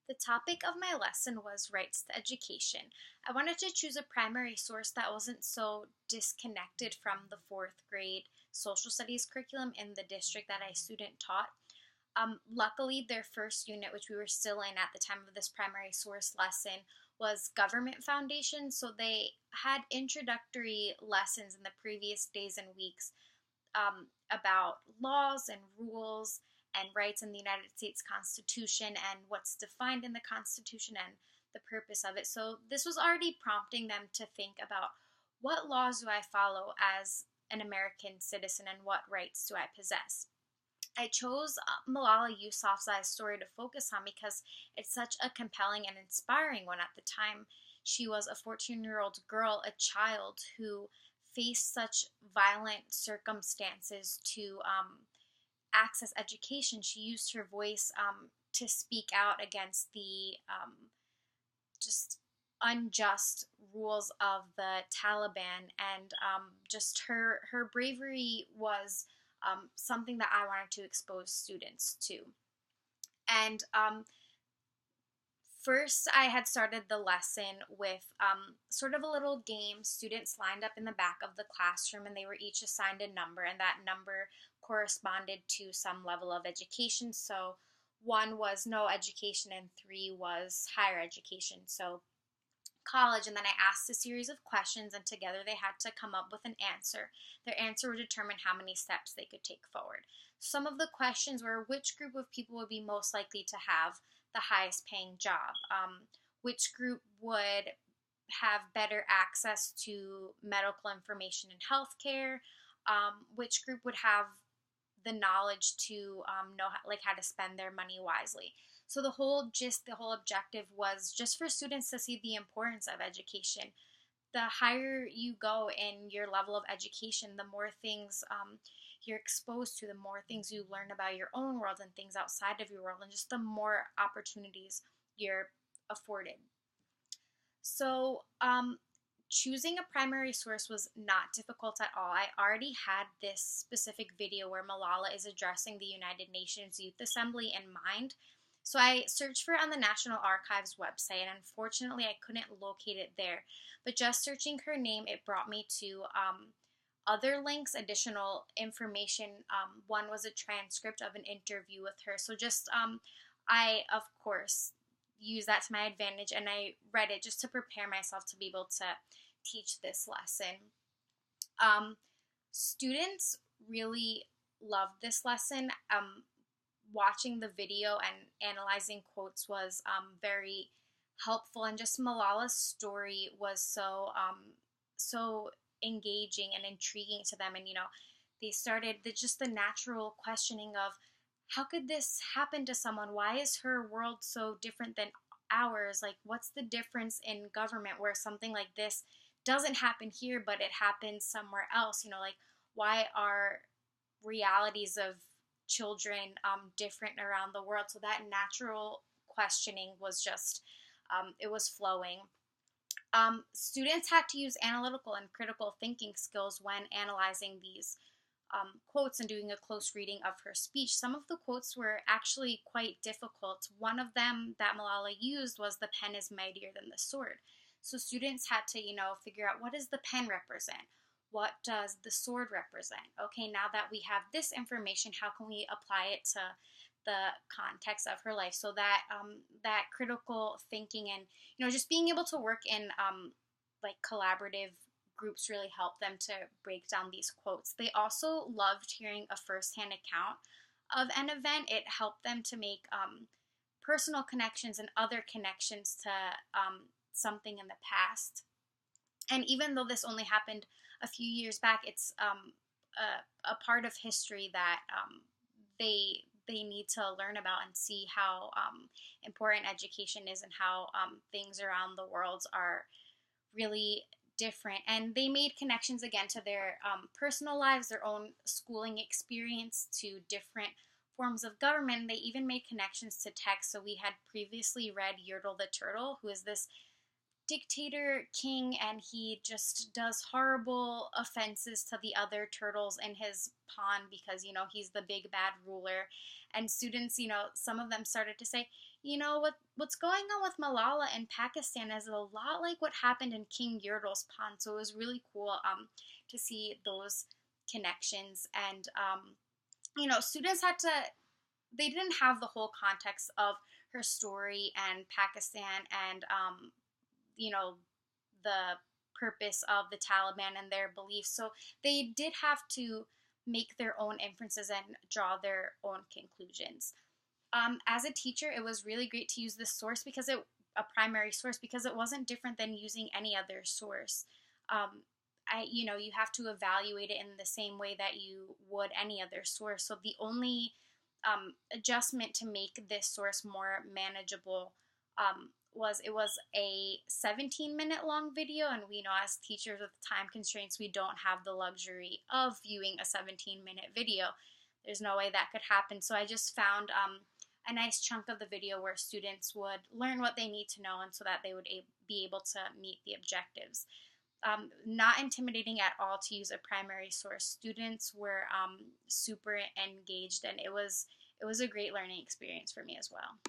The topic of my lesson was rights to education. I wanted to choose a primary source that wasn't so disconnected from the fourth grade social studies curriculum in the district that I student taught. Luckily, their first unit, which we were still in at the time of this primary source lesson, was government foundation. So they had introductory lessons in the previous days and weeks about laws and rules and rights in the United States Constitution and what's defined in the Constitution and the purpose of it. So this was already prompting them to think about what laws do I follow as an American citizen and what rights do I possess. I chose Malala Yousafzai's story to focus on because it's such a compelling and inspiring one. At the time, she was a 14-year-old girl, a child who faced such violent circumstances to access education. She used her voice to speak out against the just unjust rules of the Taliban, and just her bravery was something that I wanted to expose students to. And first, I had started the lesson with sort of a little game. Students lined up in the back of the classroom and they were each assigned a number, and that number corresponded to some level of education. So one was no education and three was higher education. So college. And then I asked a series of questions, and together they had to come up with an answer. Their answer would determine how many steps they could take forward. Some of the questions were which group of people would be most likely to have the highest paying job, which group would have better access to medical information and healthcare, which group would have the knowledge to know how to spend their money wisely. So the whole objective was just for students to see the importance of education. The higher you go in your level of education, the more things you're exposed to, the more things you learn about your own world and things outside of your world, and just the more opportunities you're afforded. So choosing a primary source was not difficult at all. I already had this specific video where Malala is addressing the United Nations Youth Assembly in mind. So I searched for it on the National Archives website, and unfortunately I couldn't locate it there. But just searching her name, it brought me to other links, additional information. One was a transcript of an interview with her. So just, I, of course, used that to my advantage, and I read it just to prepare myself to be able to teach this lesson. Students really loved this lesson. Watching the video and analyzing quotes was very helpful, and just Malala's story was so engaging and intriguing to them. And they started just the natural questioning of how could this happen to someone? Why is her world so different than ours? Like, what's the difference in government where something like this doesn't happen here but it happens somewhere else? Like, why are realities of children different around the world? So that natural questioning was just it was flowing. Students had to use analytical and critical thinking skills when analyzing these quotes and doing a close reading of her speech. Some of the quotes were actually quite difficult. One of them that Malala used was "the pen is mightier than the sword." So students had to, figure out, what does the pen represent? What does the sword represent? Okay, now that we have this information, how can we apply it to the context of her life? So that that critical thinking and just being able to work in like collaborative groups really helped them to break down these quotes. They also loved hearing a firsthand account of an event. It helped them to make personal connections and other connections to something in the past. And even though this only happened a few years back, it's a part of history that they need to learn about and see how important education is and how things around the world are really different. And they made connections again to their personal lives, their own schooling experience, to different forms of government. They even made connections to text. So we had previously read Yertle the Turtle, who is this dictator king, and he just does horrible offenses to the other turtles in his pond because he's the big bad ruler. And students, some of them started to say, what's going on with Malala in Pakistan is a lot like what happened in King Yurtle's pond. So it was really cool to see those connections. And students they didn't have the whole context of her story and Pakistan and the purpose of the Taliban and their beliefs. So they did have to make their own inferences and draw their own conclusions. As a teacher, it was really great to use this source because a primary source, because it wasn't different than using any other source. You have to evaluate it in the same way that you would any other source. So the only adjustment to make this source more manageable was it was a 17-minute long video, and we know as teachers with time constraints, we don't have the luxury of viewing a 17-minute video. There's no way that could happen. So I just found a nice chunk of the video where students would learn what they need to know, and so that they would be able to meet the objectives. Not intimidating at all to use a primary source. Students were super engaged, and it was a great learning experience for me as well.